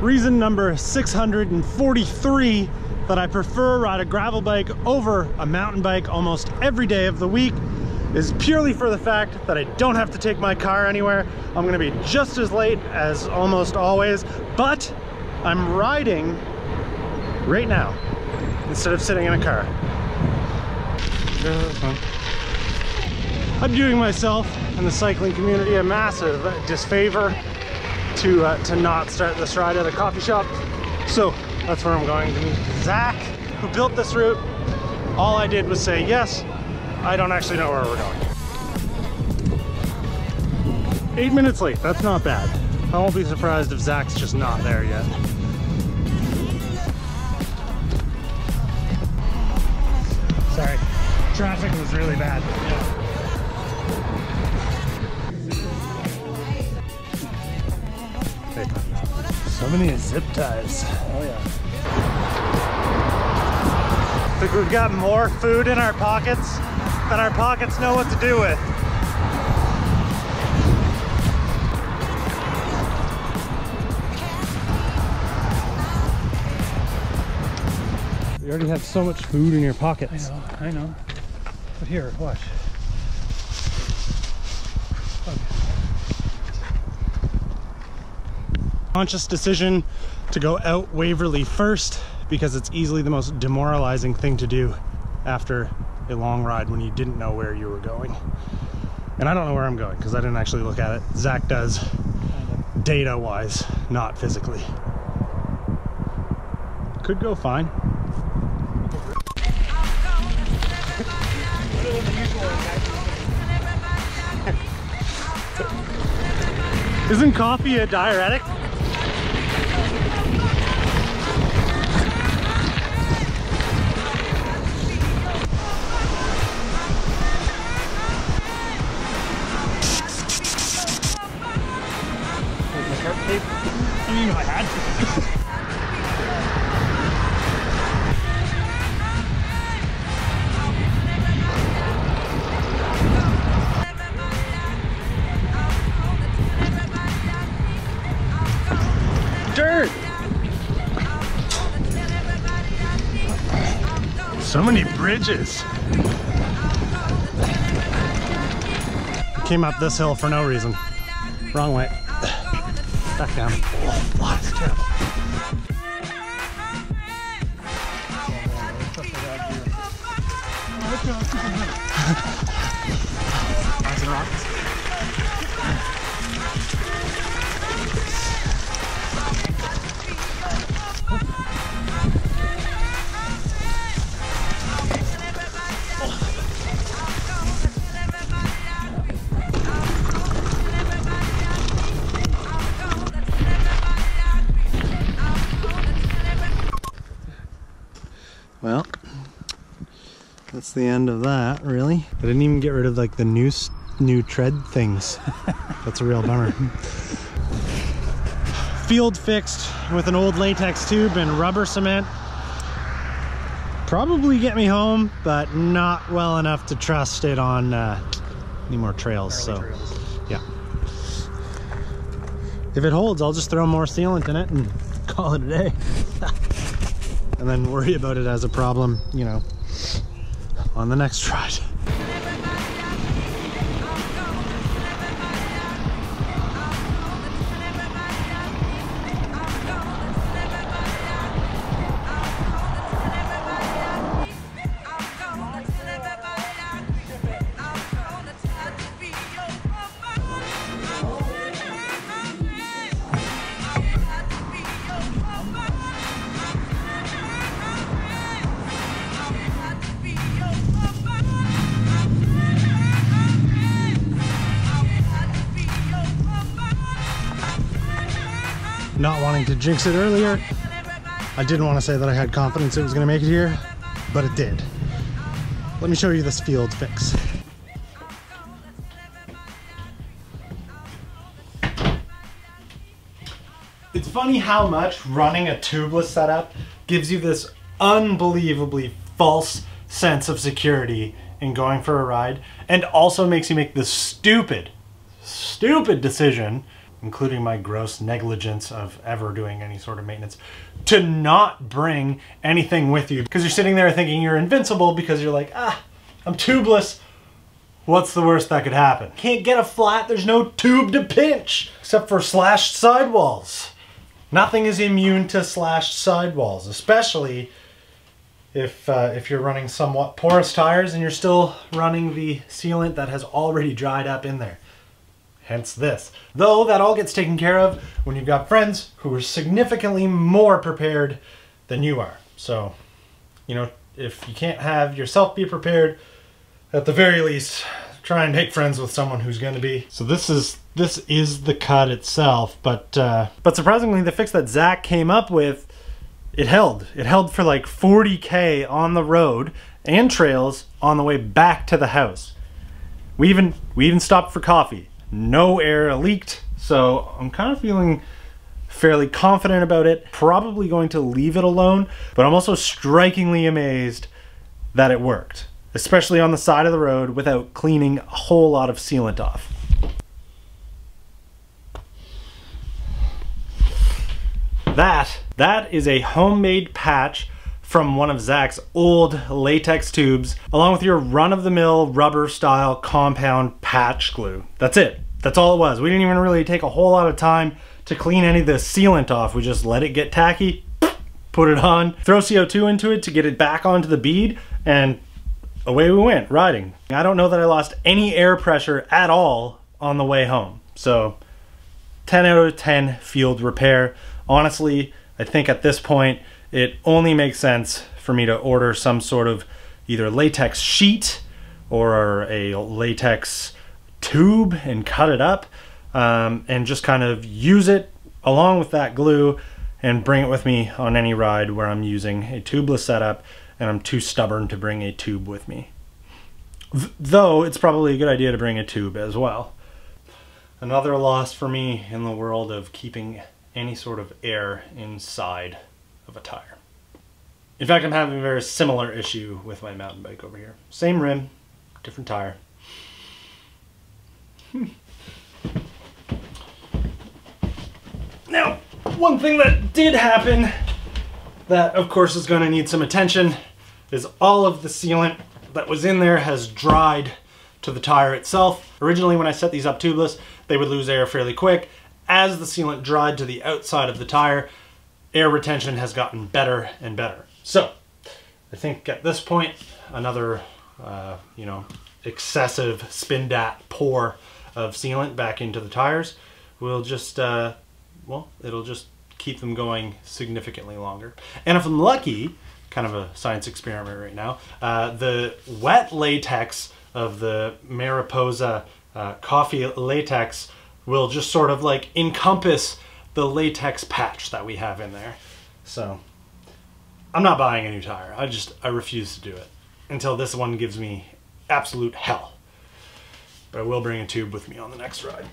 Reason number 643 that I prefer ride a gravel bike over a mountain bike almost every day of the week is purely for the fact that I don't have to take my car anywhere. I'm gonna be just as late as almost always, but I'm riding right now instead of sitting in a car. I'm doing myself and the cycling community a massive disfavor to not start this ride at a coffee shop. So that's where I'm going to meet Zach, who built this route. All I did was say yes. I don't actually know where we're going. 8 minutes late, that's not bad. I won't be surprised if Zach's just not there yet. Sorry, traffic was really bad. So many zip ties. Oh yeah. I think we've got more food in our pockets than our pockets know what to do with. You already have so much food in your pockets. I know. But here, watch. Conscious decision to go out Waverly first because it's easily the most demoralizing thing to do after a long ride when you didn't know where you were going. And I don't know where I'm going because I didn't actually look at it. Zach does, data-wise, not physically. Could go fine. Isn't coffee a diuretic? I mean, if I had to. Dirt! So many bridges. We came up this hill for no reason. Wrong way. Back down. Oh, wow, it's terrible. Well, that's the end of that, really. I didn't even get rid of like the new tread things. That's a real bummer. Field fixed with an old latex tube and rubber cement. Probably get me home, but not well enough to trust it on any more trails. So, yeah. If it holds, I'll just throw more sealant in it and call it a day. And then worry about it as a problem, you know, on the next ride. Not wanting to jinx it earlier, I didn't want to say that I had confidence it was going to make it here, but it did. Let me show you this field fix. It's funny how much running a tubeless setup gives you this unbelievably false sense of security in going for a ride, and also makes you make this stupid decision including my gross negligence of ever doing any sort of maintenance, to not bring anything with you. Because you're sitting there thinking you're invincible because you're like, ah, I'm tubeless. What's the worst that could happen? Can't get a flat, there's no tube to pinch, except for slashed sidewalls. Nothing is immune to slashed sidewalls, especially if you're running somewhat porous tires and you're still running the sealant that has already dried up in there. Hence this. Though that all gets taken care of when you've got friends who are significantly more prepared than you are. So, you know, if you can't have yourself be prepared, at the very least, try and make friends with someone who's going to be. So this is the cut itself, but surprisingly, the fix that Zach came up with, it held. It held for like 40K on the road and trails on the way back to the house. We even stopped for coffee. No air leaked, so I'm kind of feeling fairly confident about it. Probably going to leave it alone, but I'm also strikingly amazed that it worked, especially on the side of the road without cleaning a whole lot of sealant off. That is a homemade patch from one of Zach's old latex tubes, along with your run-of-the-mill rubber style compound patch glue. That's it. That's all it was. We didn't even really take a whole lot of time to clean any of the sealant off. We just let it get tacky, put it on, throw CO2 into it to get it back onto the bead, and away we went, riding. I don't know that I lost any air pressure at all on the way home. So 10 out of 10 field repair. Honestly, I think at this point, it only makes sense for me to order some sort of either latex sheet or a latex tube and cut it up and just kind of use it along with that glue and bring it with me on any ride where I'm using a tubeless setup and I'm too stubborn to bring a tube with me. Though it's probably a good idea to bring a tube as well. Another loss for me in the world of keeping any sort of air inside of a tire. In fact, I'm having a very similar issue with my mountain bike over here. Same rim, different tire. Now, one thing that did happen that of course is going to need some attention is all of the sealant that was in there has dried to the tire itself. Originally when I set these up tubeless, they would lose air fairly quick. As the sealant dried to the outside of the tire, air retention has gotten better and better. So I think at this point, another excessive Spindat pour of sealant back into the tires will just, well, it'll just keep them going significantly longer. And if I'm lucky, kind of a science experiment right now, the wet latex of the Mariposa coffee latex will just sort of like encompass the latex patch that we have in there. So I'm not buying a new tire. I refuse to do it until this one gives me absolute hell. But I will bring a tube with me on the next ride.